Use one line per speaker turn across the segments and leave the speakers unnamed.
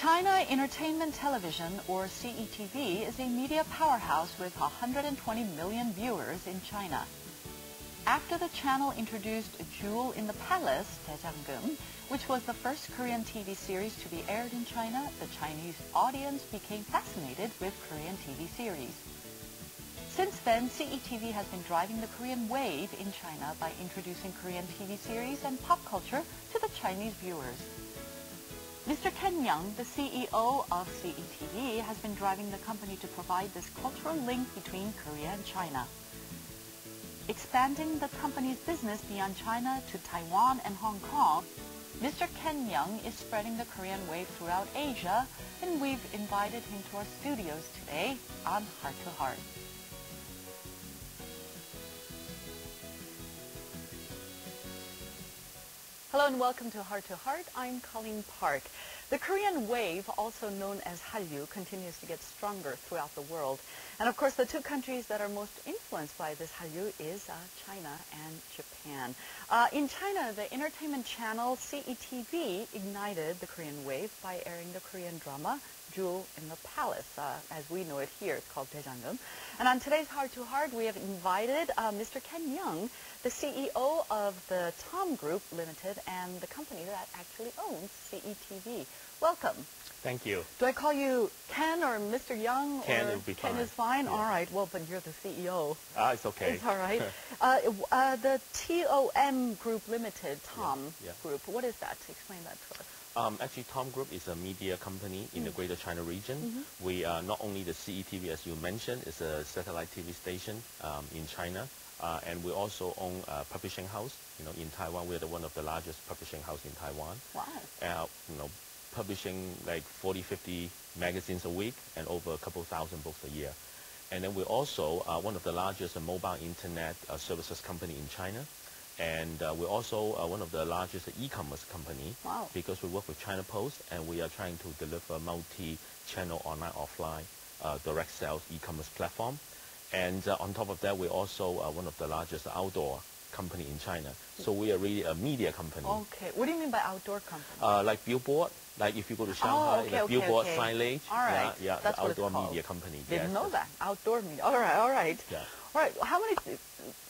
China Entertainment Television, or CETV, is a media powerhouse with 120 million viewers in China. After the channel introduced Jewel in the Palace, 대장금, which was the first Korean TV series to be aired in China, the Chinese audience became fascinated with Korean TV series. Since then, CETV has been driving the Korean wave in China by introducing Korean TV series and pop culture to the Chinese viewers. Mr. Ken Young, the CEO of CETV, has been driving the company to provide this cultural link between Korea and China. Expanding the company's business beyond China to Taiwan and Hong Kong, Mr. Ken Young is spreading the Korean wave throughout Asia, and we've invited him to our studios today on Heart to Heart. Hello and welcome to Heart to Heart. I'm Colleen Park. The Korean wave, also known as Hallyu, continues to get stronger throughout the world. And of course, the two countries that are most influenced by this Hallyu is China and Japan. In China, the entertainment channel CETV ignited the Korean wave by airing the Korean drama Jewel in the Palace. As we know it here, it's called 대장금. And on today's Heart to Heart, we have invited Mr. Ken Young, the CEO of the Tom Group Limited and the company that actually owns CETV. Welcome.
Thank you.
Do I call you Ken or Mr. Young?
Ken will be fine.
Ken is fine?
Yeah.
All right. Well, but you're the CEO.
It's okay.
It's all right. The TOM Group Limited, Tom Group, what is that? Explain that to us.
Actually, Tom Group is a media company in the Greater China region. We are not only the CETV, as you mentioned, is a satellite TV station in China, and we also own a publishing house. In Taiwan, we are one of the largest publishing house in Taiwan.
Wow.
Publishing like 40, 50 magazines a week and over a couple thousand books a year. And then we're also one of the largest mobile internet services company in China. And we're also one of the largest e-commerce company.
Wow.
Because we work with China Post and we are trying to deliver multi-channel online, offline direct sales e-commerce platform. And on top of that, we're also one of the largest outdoor company in China. So we are really a media company.
Okay. What do you mean by outdoor company?
Like billboard. Like if you go to Shanghai, billboard signage.
All right.
Yeah,
that's
the outdoor media company.
Didn't know that. Outdoor media. All right, all right.
Yeah.
All right. How many,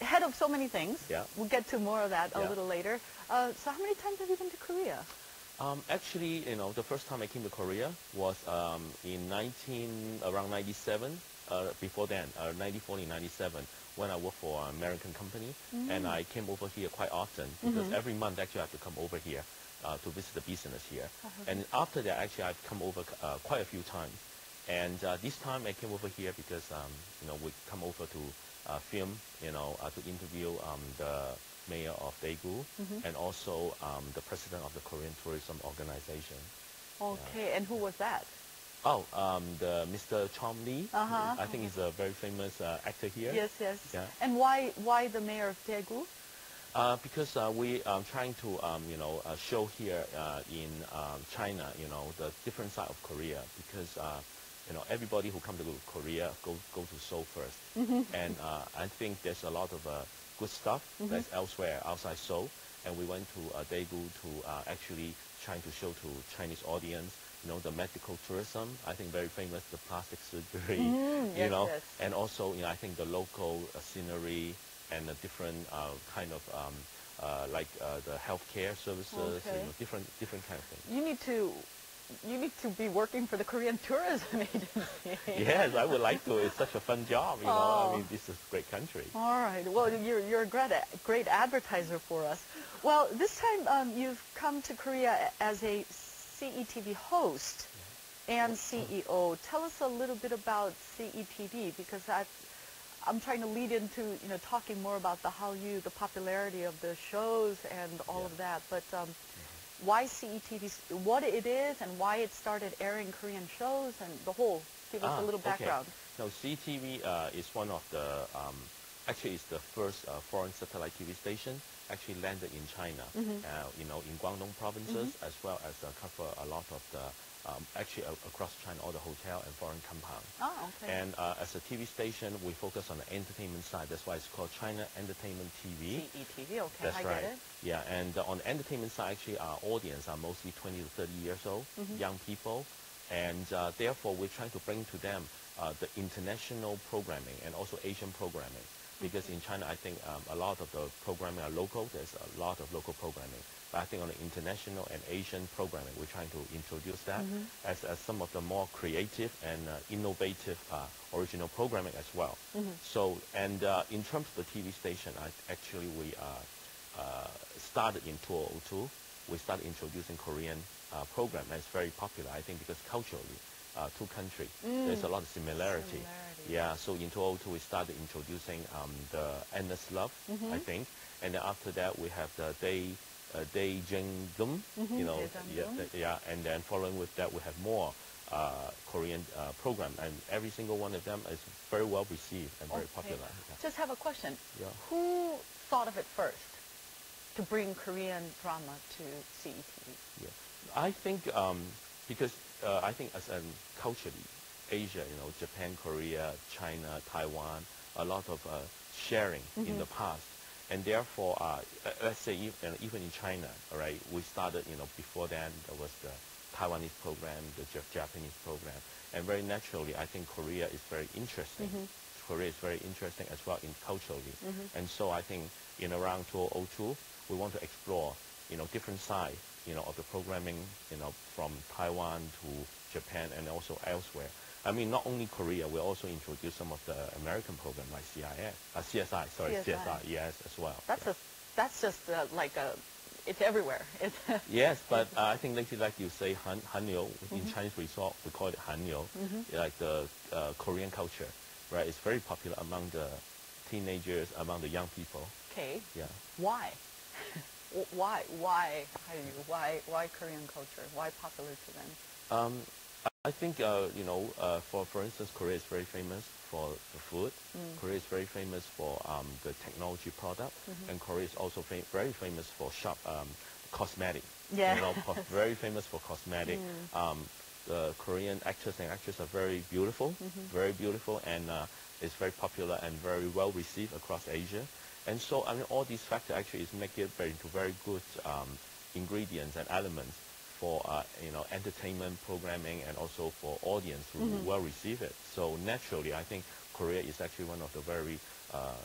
head of so many things.
Yeah.
We'll get to more of that a little later. So how many times have you been to Korea?
Actually, the first time I came to Korea was in around 97. Before then, 1940, 97, when I worked for an American company, and I came over here quite often because every month actually I have to come over here to visit the business here. And after that, actually I've come over quite a few times. And this time I came over here because we come over to film, to interview the mayor of Daegu and also the president of the Korean Tourism Organization.
Okay, and who was that?
Oh, the Mr. Chom Lee. I think he's a very famous actor here.
Yes, yes.
Yeah.
And why the mayor of Daegu?
Because we are trying to, show here in China, the different side of Korea. Because, everybody who come to Korea go to Seoul first. And I think there's a lot of good stuff that's elsewhere, outside Seoul. And we went to Daegu to actually trying to show to Chinese audience, the medical tourism, I think very famous, the plastic surgery,
yes.
And also, I think the local scenery and the different kind of, like the healthcare services, different kind of things. You need to be working for the Korean Tourism Agency. Yes, I would like to. It's such a fun job, I mean, this is a great country. All right.
Well, you're a great advertiser for us. Well, this time you've come to Korea as a CETV host and CEO. Tell us a little bit about CETV, because I'm trying to lead into talking more about the Hallyu, the popularity of the shows and all of that. But why CETV, what it is and why it started airing Korean shows and the whole. Give us a little background.
No, CETV is one of the, actually it's the first foreign satellite TV station actually landed in China, you know, in Guangdong provinces, as well as cover a lot of the, actually across China, all the hotel and foreign compound.
Oh, okay.
And as a TV station, we focus on the entertainment side. That's why it's called China Entertainment TV.
CETV, okay,
That's
I
right.
get it.
Yeah, and on the entertainment side, actually, our audience are mostly 20 to 30 years old, young people, and therefore we're trying to bring to them the international programming and also Asian programming. Because in China, I think a lot of the programming are local. There's a lot of local programming. But I think on the international and Asian programming, we're trying to introduce that as some of the more creative and innovative original programming as well. So, and in terms of the TV station, actually we started in 2002. We started introducing Korean program, and it's very popular, I think, because culturally, two countries, there's a lot of similarity. Yeah, so in 2002 we started introducing the Endless Love, I think, and then after that we have the Day Jing Dum, you know, yeah, and then following with that we have more Korean program, and every single one of them is very well received and very popular. Yeah.
Just have a question.
Yeah.
Who thought of it first to bring Korean drama to CETV?
Yeah. I think because I think as culturally, Asia, you know, Japan, Korea, China, Taiwan, a lot of sharing in the past. And therefore, let's say even in China, all right, we started, you know, before then there was the Taiwanese program, the Japanese program. And very naturally, I think Korea is very interesting. Korea is very interesting as well in culturally. And so I think in around 2002, we want to explore, you know, different sides, you know, of the programming, you know, from Taiwan to Japan and also elsewhere. I mean, not only Korea, we also introduce some of the American program like CSI, yes, as well.
That's just like it's everywhere. It's
yes, but I think like you say, Hanyo, in Chinese resort, we call it Hanyo, like the Korean culture, right? It's very popular among the teenagers, among the young people.
Okay.
Yeah.
Why? Why Korean culture? Why popular to them?
I think, you know, for instance, Korea is very famous for the food. Korea is very famous for the technology product. And Korea is also very famous for cosmetic.
Yeah.
You know, very famous for cosmetic. The Korean actors and actresses are very beautiful, and it's very popular and very well received across Asia. And so, I mean, all these factors actually is make it into very good ingredients and elements for you know, entertainment programming and also for audience who will receive it. So naturally, I think Korea is actually one of the very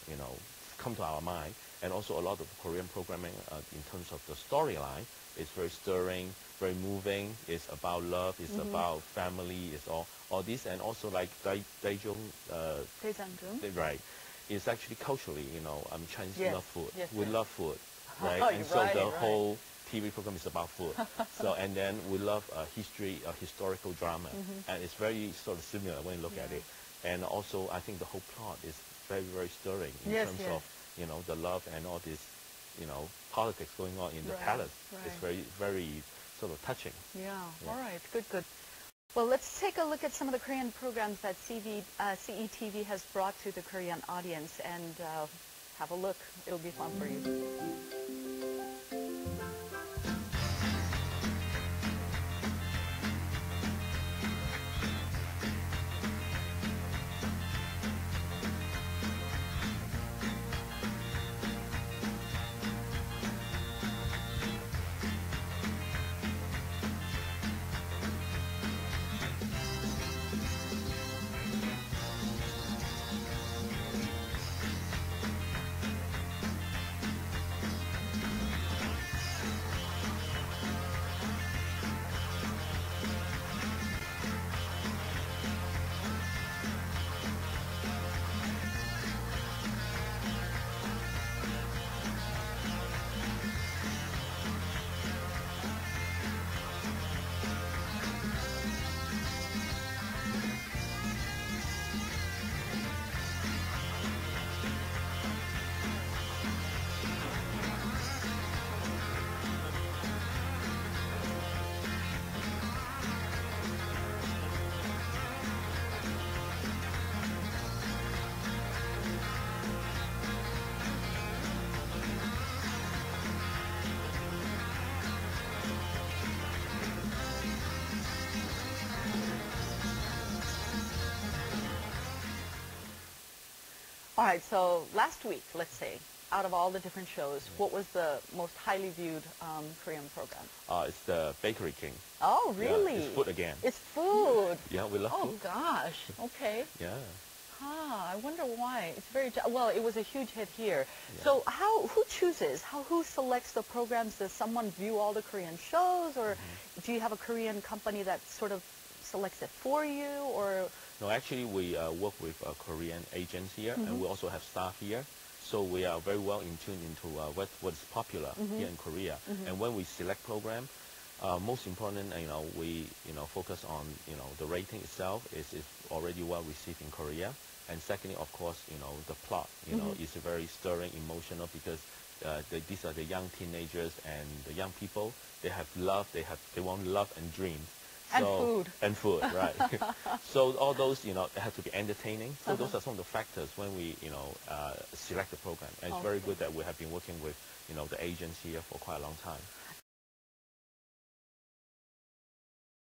you know, come to our mind. And also a lot of Korean programming in terms of the storyline is very stirring, very moving. It's about love. It's about family. It's all this, and also like Daejong, right? It's actually culturally, you know, Chinese love food. We love food, right? And so the whole TV program is about food. So, and then we love historical drama, and it's very sort of similar when you look at it. And also, I think the whole plot is very, very stirring in terms of, you know, the love and all this, you know, politics going on in the palace. It's very, very sort of touching.
Yeah. All right. Good. Well, let's take a look at some of the Korean programs that CETV has brought to the Korean audience, and have a look. It'll be fun for you. All right, so last week, let's say, out of all the different shows, what was the most highly viewed Korean program?
It's the Bakery King.
Oh, really?
Yeah, it's food again.
It's food.
Yeah, we love food.
Oh, gosh. Okay.
Yeah.
Huh, I wonder why. It's very, well, it was a huge hit here.
Yeah.
So who chooses? Who selects the programs? Does someone view all the Korean shows, or do you have a Korean company that sort of selects it for you, or?
No, actually, we work with Korean agents here, and we also have staff here. So we are very well in tune into what's popular here in Korea. And when we select program, most important, we focus on the rating itself is already well received in Korea. And secondly, of course, the plot is very stirring, emotional, because these are the young teenagers and the young people. They have love. They want love and dreams.
And food.
And food, right. So all those, have to be entertaining. So those are some of the factors when we, select the program. And it's very good that we have been working with, the agents here for quite a long time.